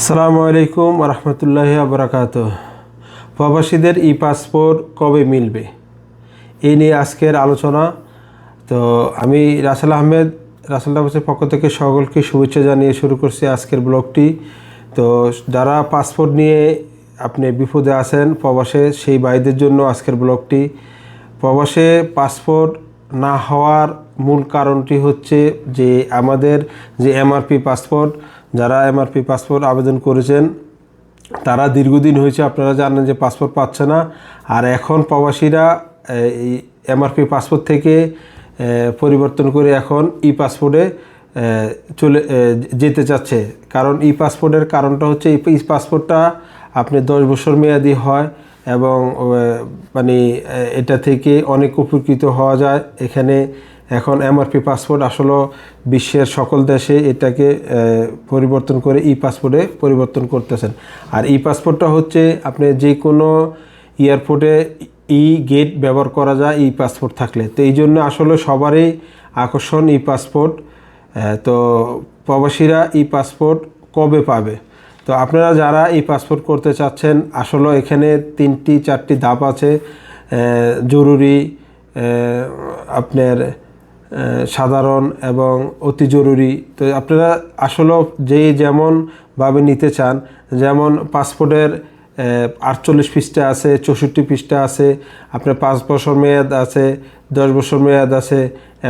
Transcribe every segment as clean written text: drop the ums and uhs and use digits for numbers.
আসসালামু আলাইকুম রহমতুল্লাহি বারাকাতুহু। প্রবাসীদের ই পাসপোর্ট কবে মিলবে এই নিয়ে আজকের আলোচনা। তো আমি রাসেল আহমেদ, রাসেল ট্রাভেলসের পক্ষ থেকে সকলকে শুভেচ্ছা জানিয়ে শুরু করছি আজকের ব্লগটি। তো যারা পাসপোর্ট নিয়ে আপনি বিপদে আছেন প্রবাসে, সেই ভাইদের জন্য আজকের ব্লগটি। প্রবাসে পাসপোর্ট না হওয়ার মূল কারণটি হচ্ছে যে আমাদের যে এমআরপি পাসপোর্ট, যারা এমআরপি পাসপোর্ট আবেদন করেছেন তারা দীর্ঘদিন হয়েছে, আপনারা জানেন যে পাসপোর্ট পাচ্ছে না। আর এখন প্রবাসীরা এই এমআরপি পাসপোর্ট থেকে পরিবর্তন করে এখন ই পাসপোর্টে চলে যেতে চাচ্ছে। কারণ ই পাসপোর্টের কারণটা হচ্ছে ই পাসপোর্টটা আপনি 10 বছর মেয়াদি হয় এবং মানে এটা থেকে অনেক উপকৃত হওয়া যায়। এখানে এখন এমআরপি পাসপোর্ট আসলে বিশ্বের সকল দেশে এটাকে পরিবর্তন করে ই পাসপোর্টে পরিবর্তন করতেছেন। আর ই পাসপোর্টটা হচ্ছে আপনি যে কোনো এয়ারপোর্টে ই গেট ব্যবহার করা যায় ই পাসপোর্ট থাকলে। তো এই জন্য আসলে সবারই আকর্ষণ ই পাসপোর্ট। তো প্রবাসীরা ই পাসপোর্ট কবে পাবে? তো আপনারা যারা ই পাসপোর্ট করতে চাচ্ছেন, আসলে এখানে 3-4টি ধাপ আছে। জরুরি, আপনার সাধারণ এবং অতি জরুরি। তো আপনারা আসলে যেমনভাবে নিতে চান, যেমন পাসপোর্টের 48 পৃষ্ঠা আছে, 64 পৃষ্ঠা আছে, আপনার 5 বছর মেয়াদ আছে, 10 বছর মেয়াদ আছে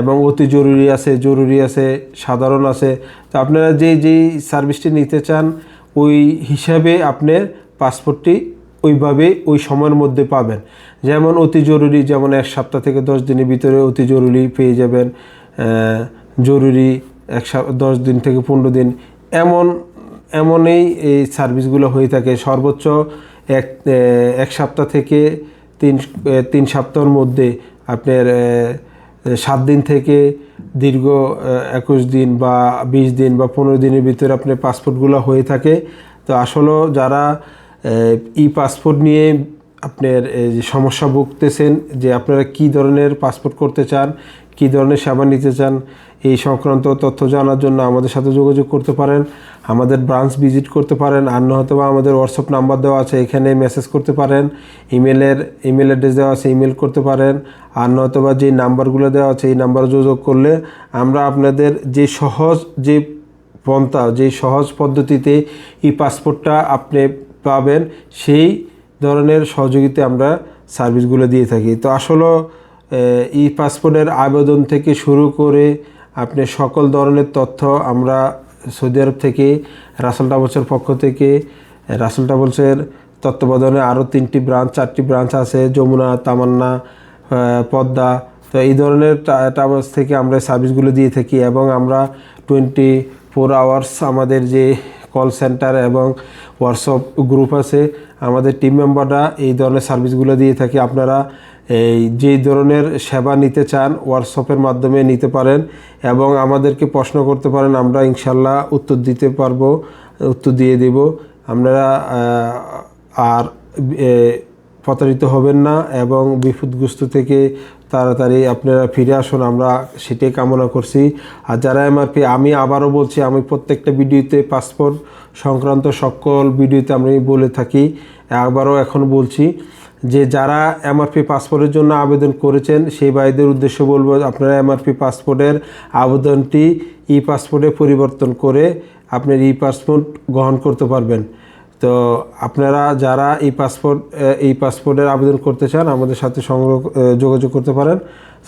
এবং অতি জরুরি আছে, সাধারণ আছে। তো আপনারা যেই সার্ভিসটি নিতে চান ওই হিসাবে আপনার পাসপোর্টটি ওইভাবে ওই সময়ের মধ্যে পাবেন। যেমন অতি জরুরি, যেমন 1 সপ্তাহ থেকে 10 দিনের ভিতরে অতি জরুরি পেয়ে যাবেন। জরুরি 10 দিন থেকে 15 দিন, এমনই এই সার্ভিসগুলো হয়ে থাকে। সর্বোচ্চ এক সপ্তাহ থেকে 3 সপ্তাহের মধ্যে আপনার 7 দিন থেকে দীর্ঘ 21 দিন বা 20 দিন বা 15 দিনের ভিতরে আপনার পাসপোর্টগুলো হয়ে থাকে। তো আসলে যারা ই পাসপোর্ট নিয়ে আপনার সমস্যা ভুগতেছেন, যে আপনারা কী ধরনের পাসপোর্ট করতে চান, কী ধরনের সেবা নিতে চান, এই সংক্রান্ত তথ্য জানার জন্য আমাদের সাথে যোগাযোগ করতে পারেন, আমাদের ব্রাঞ্চ ভিজিট করতে পারেন, আর নয়তো বা আমাদের হোয়াটসঅ্যাপ নাম্বার দেওয়া আছে, এখানে মেসেজ করতে পারেন। ইমেল অ্যাড্রেস দেওয়া আছে, ইমেল করতে পারেন। আর নয়তো বা যে নাম্বারগুলো দেওয়া আছে এই নাম্বারে যোগাযোগ করলে আমরা আপনাদের যে পন্থা, যে সহজ পদ্ধতিতে ই পাসপোর্টটা আপনি পাবেন, সেই ধরনের সহযোগিতা আমরা সার্ভিসগুলো দিয়ে থাকি। তো আসলে ই পাসপোর্টের আবেদন থেকে শুরু করে আপনি সকল ধরনের তথ্য আমরা সৌদি আরব থেকে রাসেল ট্রাভেলসের পক্ষ থেকে, রাসেল ট্রাভেলসের তত্ত্বাবধানে আরও 4টি ব্রাঞ্চ আছে, যমুনা, তামান্না, পদ্মা। তো এই ধরনের ট্রাভেলস থেকে আমরা সার্ভিসগুলো দিয়ে থাকি এবং আমরা 24 আওয়ার্স আমাদের যে কল সেন্টার এবং হোয়াটসঅ্যাপ গ্রুপ আছে, আমাদের টিম মেম্বাররা এই ধরনের সার্ভিসগুলো দিয়ে থাকে। আপনারা এই যে ধরনের সেবা নিতে চান হোয়াটসঅ্যাপের মাধ্যমে নিতে পারেন এবং আমাদেরকে প্রশ্ন করতে পারেন, আমরা ইনশাল্লাহ উত্তর দিতে পারবো, উত্তর দিয়ে দেব। আপনারা আর প্রতারিত হবেন না এবং বিপদগ্রস্ত থেকে তাড়াতাড়ি আপনারা ফিরে আসুন, আমরা সেটাই কামনা করছি। আর যারা এমআরপি, আমি আবারও বলছি, আমি প্রত্যেকটা ভিডিওতে পাসপোর্ট সংক্রান্ত সকল ভিডিওতে আমি বলে থাকি, আবারও এখন বলছি যে যারা এমআরপি পাসপোর্টের জন্য আবেদন করেছেন সেই ভাইদের উদ্দেশ্য বলবো, আপনারা এমআরপি পাসপোর্টের আবেদনটি ই পাসপোর্টে পরিবর্তন করে আপনার ই পাসপোর্ট গ্রহণ করতে পারবেন। তো আপনারা যারা এই পাসপোর্টের আবেদন করতে চান আমাদের সাথে যোগাযোগ করতে পারেন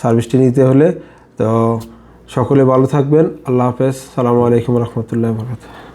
সার্ভিসটি নিতে হলে। তো সকলে ভালো থাকবেন। আল্লাহ হাফেজ। আসসালামু আলাইকুম রহমতুল্লাহি ওয়া বারাকাতুহু।